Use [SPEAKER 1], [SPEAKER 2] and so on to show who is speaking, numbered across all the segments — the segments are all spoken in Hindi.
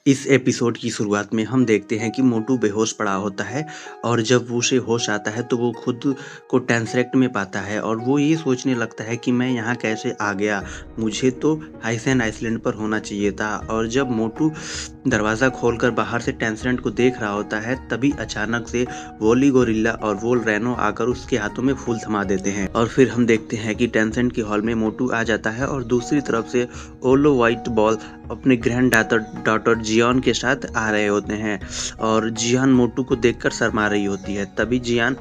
[SPEAKER 1] इस एपिसोड की शुरुआत में हम देखते हैं कि मोटू बेहोश पड़ा होता है और जब वो उसे होश आता है तो वो खुद को टेंसरेक्ट में पाता है और वो ये सोचने लगता है कि मैं यहाँ कैसे आ गया, मुझे तो हाइसेन आइसलैंड पर होना चाहिए था। और जब मोटू दरवाज़ा खोलकर बाहर से टेंसरेंट को देख रहा होता है तभी अचानक से वोली गोरिल्ला और वोल रैनो आकर उसके हाथों में फूल थमा देते हैं और फिर हम देखते हैं कि टेंसरेंट के हॉल में मोटू आ जाता है और दूसरी तरफ से ओलो व्हाइट बॉल अपने ग्रैंड डॉटर जियान के साथ आ रहे होते हैं और जियान मोटू को देखकर शर्मा रही होती है। तभी जियान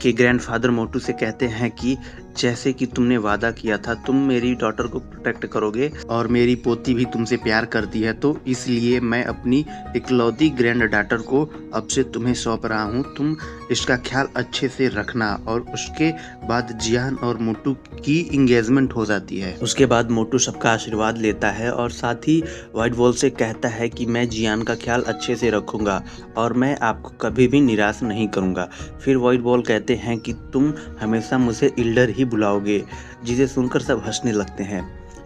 [SPEAKER 1] के ग्रैंडफादर मोटू से कहते हैं कि जैसे कि तुमने वादा किया था तुम मेरी डॉटर को प्रोटेक्ट करोगे और मेरी पोती भी तुमसे प्यार करती है, तो इसलिए मैं अपनी इकलौती ग्रैंड डॉटर को अब से तुम्हें सौंप रहा हूँ। तुम इसका ख्याल अच्छे से रखना। और उसके बाद जियान और मोटू की इंगेजमेंट हो जाती है। उसके बाद मोटू सबका आशीर्वाद लेता है और साथ ही व्हाइट वॉल से कहता है कि मैं जियान का ख्याल अच्छे से रखूंगा और मैं आपको कभी भी निराश नहीं करूंगा। फिर व्हाइट वॉल कहते हैं कि तुम हमेशा मुझे इल्डर ही बुलाओगे, जिसे सुनकर सब हंसने लगते हैं।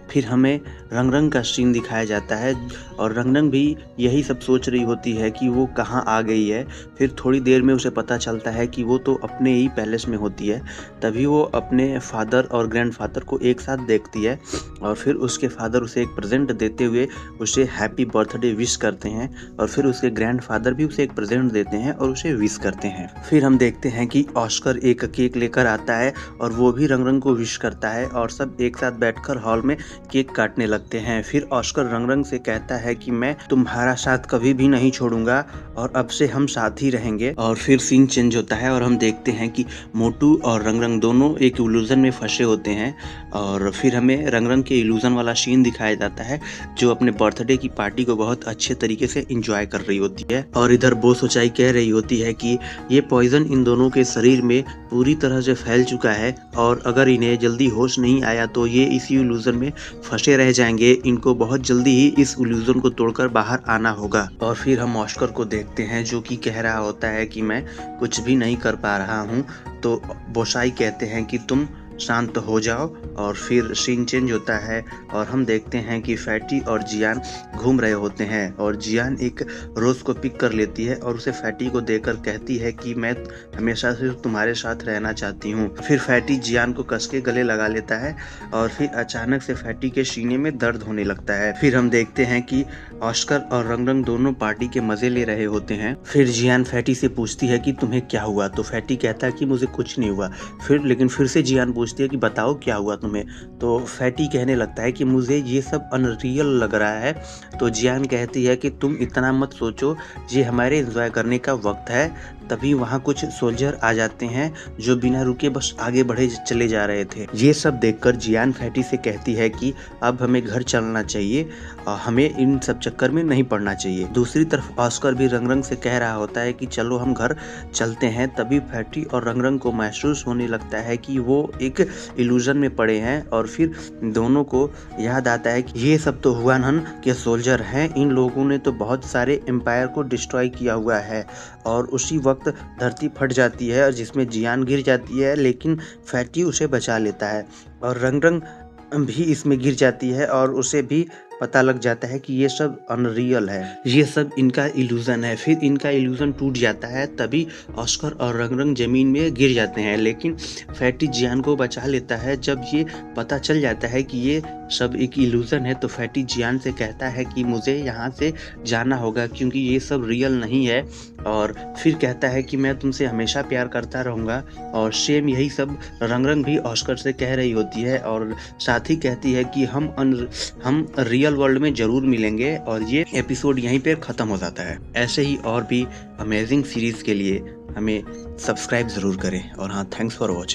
[SPEAKER 1] फिर हमें रंग रंग का सीन दिखाया जाता है और रंग रंग भी यही सब सोच रही होती है कि वो कहाँ आ गई है। फिर थोड़ी देर में उसे पता चलता है कि वो तो अपने ही पैलेस में होती है। तभी वो अपने फादर और ग्रैंडफादर को एक साथ देखती है और फिर उसके फादर उसे एक प्रेजेंट देते हुए उसे हैप्पी बर्थडे विश करते हैं और फिर उसके ग्रैंडफादर भी उसे एक प्रेजेंट देते हैं और उसे विश करते हैं। फिर हम देखते हैं कि ऑस्कर एक केक लेकर आता है और वो भी रंग रंग को विश करता है और सब एक साथ बैठकर हॉल में केक काटने लगते हैं। फिर ऑस्कर रंग रंग से कहता है कि मैं तुम्हारा साथ कभी भी नहीं छोड़ूंगा और अब से हम साथ ही रहेंगे। और फिर सीन चेंज होता है और हम देखते हैं कि मोटू और रंग रंग दोनों एक इल्यूजन में फंसे होते हैं और फिर हमें रंग रंग के इल्यूजन वाला सीन दिखाया जाता है जो अपने बर्थडे की पार्टी को बहुत अच्छे तरीके से एंजॉय कर रही होती है। और इधर बो सोचाई कह रही होती है कि ये पॉइजन इन दोनों के शरीर में पूरी तरह से फैल चुका है और अगर इन्हें जल्दी होश नहीं आया तो ये इसी इल्यूजन में फंसे रह जाएंगे। इनको बहुत जल्दी ही इस इल्यूजन को तोड़कर बाहर आना होगा। और फिर हम ऑस्कर को देखते हैं जो कि कह रहा होता है कि मैं कुछ भी नहीं कर पा रहा हूँ। तो बोसाई कहते हैं कि तुम शांत हो जाओ। और फिर सीन चेंज होता है और हम देखते हैं कि फैटी और जियान घूम रहे होते हैं और जियान एक रोज को पिक कर लेती है और उसे फैटी को देकर कहती है कि मैं हमेशा से तुम्हारे साथ रहना चाहती हूँ। फिर फैटी जियान को कस के गले लगा लेता है और फिर अचानक से फैटी के सीने में दर्द होने लगता है। फिर हम देखते हैं कि ऑस्कर और रंग रंग दोनों पार्टी के मजे ले रहे होते हैं। फिर जियान फैटी से पूछती है कि तुम्हें क्या हुआ, तो फैटी कहता है कि मुझे कुछ नहीं हुआ। लेकिन फिर से जियान पूछती है कि बताओ क्या हुआ तुम्हें, तो फैटी कहने लगता है कि मुझे ये सब अनरियल लग रहा है। तो जियान कहती है कि तुम इतना मत सोचो, ये हमारे एंजॉय करने का वक्त है। तभी वहाँ कुछ सोल्जर आ जाते हैं जो बिना रुके बस आगे बढ़े चले जा रहे थे। ये सब देखकर जियान फैटी से कहती है कि अब हमें घर चलना चाहिए और हमें इन सब चक्कर में नहीं पड़ना चाहिए। दूसरी तरफ ऑस्कर भी रंग रंग से कह रहा होता है कि चलो हम घर चलते हैं। तभी फैटी और रंग रंग को महसूस होने लगता है कि वो एक इल्यूजन में पड़े हैं और फिर दोनों को याद आता है कि ये सब तो हुआनहन के सोल्जर हैं, इन लोगों ने तो बहुत सारे एम्पायर को डिस्ट्रॉय किया हुआ है। और उसी वक्त धरती फट जाती है और जिसमें जियान गिर जाती है, लेकिन फैटी उसे बचा लेता है और रंग रंग भी इसमें गिर जाती है और उसे भी पता लग जाता है कि ये सब अनरियल है, ये सब इनका इल्यूजन है। फिर इनका इल्यूजन टूट जाता है। तभी ऑस्कर और रंग रंग जमीन में गिर जाते हैं, लेकिन फैटी जियान को बचा लेता है। जब ये पता चल जाता है कि ये सब एक इल्यूजन है तो फैटी जियान से कहता है कि मुझे यहाँ से जाना होगा क्योंकि ये सब रियल नहीं है। और फिर कहता है कि मैं तुमसे हमेशा प्यार करता रहूँगा। और सेम यही सब रंग रंग भी ऑस्कर से कह रही होती है और साथ ही कहती है कि हम रियल वर्ल्ड में जरूर मिलेंगे। और ये एपिसोड यहीं पे खत्म हो जाता है। ऐसे ही और भी अमेजिंग सीरीज के लिए हमें सब्सक्राइब जरूर करें। और हाँ, थैंक्स फॉर वॉचिंग।